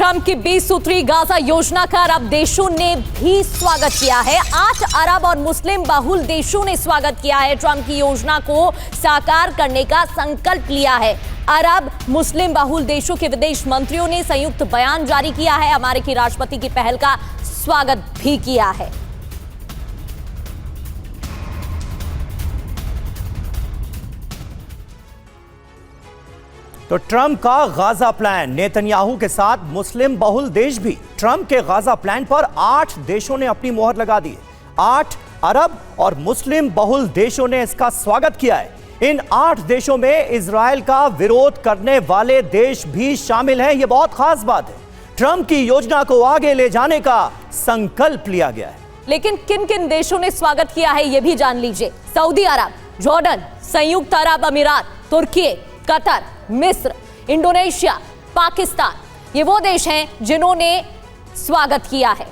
Trump की 20 सूत्री Gaza योजना का अरब देशों ने भी स्वागत किया है। 8 अरब और मुस्लिम बहुल देशों ने स्वागत किया है। ट्रंप की योजना को साकार करने का संकल्प लिया है। अरब मुस्लिम बहुल देशों के विदेश मंत्रियों ने संयुक्त बयान जारी किया है। अमेरिकी राष्ट्रपति की पहल का स्वागत भी किया है। तो ट्रंप का गाजा प्लान, नेतन्याहू के साथ मुस्लिम बहुल देश भी। ट्रंप के गाजा प्लान पर 8 देशों ने अपनी मोहर लगा दी है। 8 अरब और मुस्लिम बहुल देशों ने इसका स्वागत किया है। इन 8 देशों में इजराइल का विरोध करने वाले देश भी शामिल हैं। यह बहुत खास बात है। ट्रंप की योजना को आगे ले जाने का संकल्प लिया गया है। लेकिन किन किन देशों ने स्वागत किया है यह भी जान लीजिए। सऊदी अरब, जॉर्डन, संयुक्त अरब अमीरात, तुर्की, कतर, मिस्र, इंडोनेशिया, पाकिस्तान, ये वो देश हैं जिन्होंने स्वागत किया है।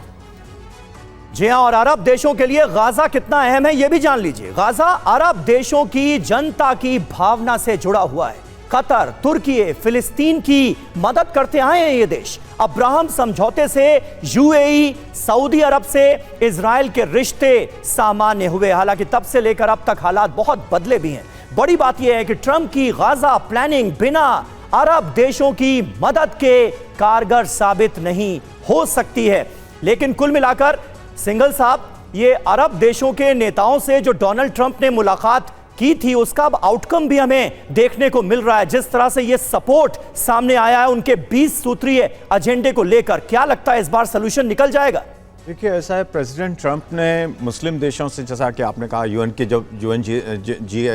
जी हां, और अरब देशों के लिए गाजा कितना अहम है यह भी जान लीजिए। गाजा अरब देशों की जनता की भावना से जुड़ा हुआ है। कतर, तुर्की, फिलिस्तीन की मदद करते आए हैं ये देश। अब्राहम समझौते से यूएई, सऊदी अरब से इजराइल के रिश्ते सामान्य हुए। हालांकि तब से लेकर अब तक हालात बहुत बदले भी हैं। बड़ी बात यह है कि ट्रंप की गाजा प्लानिंग बिना अरब देशों की मदद के कारगर साबित नहीं हो सकती है। लेकिन कुल मिलाकर सिंघल साहब, ये अरब देशों के नेताओं से जो डोनाल्ड ट्रंप ने मुलाकात की थी उसका अब आउटकम भी हमें देखने को मिल रहा है। जिस तरह से ये सपोर्ट सामने आया है उनके 20 सूत्रीय एजेंडे को लेकर, क्या लगता है इस बार सलूशन निकल जाएगा? देखिए, ऐसा है, प्रेसिडेंट ट्रंप ने मुस्लिम देशों से, जैसा कि आपने कहा, यूएन के जब यूएन जी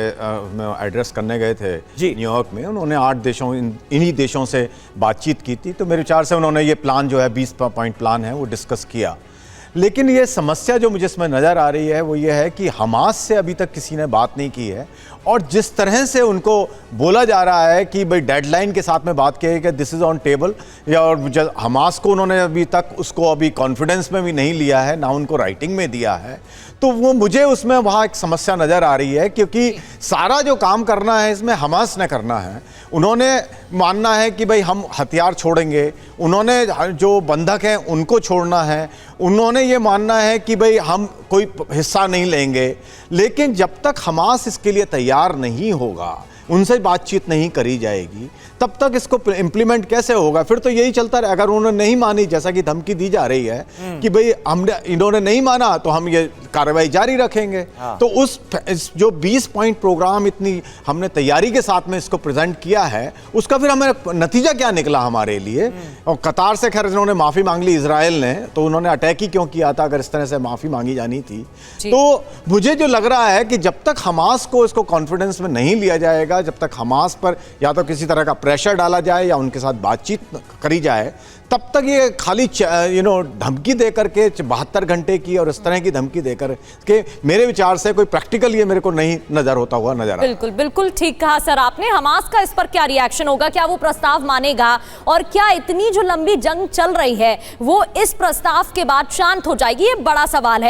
एड्रेस करने गए थे न्यूयॉर्क में, उन्होंने 8 देशों इन्हीं देशों से बातचीत की थी। तो मेरे विचार से उन्होंने ये प्लान जो है 20 पॉइंट प्लान है वो डिस्कस किया। लेकिन ये समस्या जो मुझे इसमें नज़र आ रही है वो ये है कि हमास से अभी तक किसी ने बात नहीं की है। और जिस तरह से उनको बोला जा रहा है कि भाई डेडलाइन के साथ में बात की है कि दिस इज़ ऑन टेबल, या और हमास को उन्होंने अभी तक उसको अभी कॉन्फिडेंस में भी नहीं लिया है, ना उनको राइटिंग में दिया है। तो वो मुझे उसमें वहाँ एक समस्या नज़र आ रही है, क्योंकि सारा जो काम करना है इसमें हमास ने करना है। उन्होंने मानना है कि भाई हम हथियार छोड़ेंगे, उन्होंने जो बंधक हैं उनको छोड़ना है, उन्होंने ये मानना है कि भाई हम कोई हिस्सा नहीं लेंगे। लेकिन जब तक हमास इसके लिए तैयार नहीं होगा, उनसे बातचीत नहीं करी जाएगी, तब तक इसको इम्प्लीमेंट कैसे होगा? फिर तो यही चलता रहे। अगर उन्होंने नहीं मानी, जैसा कि धमकी दी जा रही है कि भाई इन्होंने नहीं माना तो हम ये कार्रवाई जारी रखेंगे। तो इस जो 20 पॉइंट प्रोग्राम इतनी हमने तैयारी के साथ में इसको प्रेजेंट किया है, उसका फिर हमें नतीजा क्या निकला हमारे लिए? और कतार से खैर इन्होंने माफ़ी मांग ली इजराइल ने, तो उन्होंने अटैक ही क्यों किया था अगर इस तरह से माफ़ी मांगी जानी थी? तो मुझे जो लग रहा है कि जब तक हमास को इसको कॉन्फिडेंस में नहीं लिया जाएगा, जब तक हमास पर या तो किसी तरह का प्रेशर डाला जाए या उनके साथ बातचीत करी जाए, तब तक ये खाली धमकी दे करके 72 घंटे की और इस तरह की धमकी देकर के मेरे विचार से कोई प्रैक्टिकल ये मेरे को नहीं नजर होता हुआ नजर आ। बिल्कुल बिल्कुल ठीक कहा सर आपने। हमास का इस पर क्या रिएक्शन होगा? क्या वो प्रस्ताव मानेगा? और क्या इतनी जो लंबी जंग चल रही है वो इस प्रस्ताव के बाद शांत हो जाएगी? ये बड़ा सवाल है।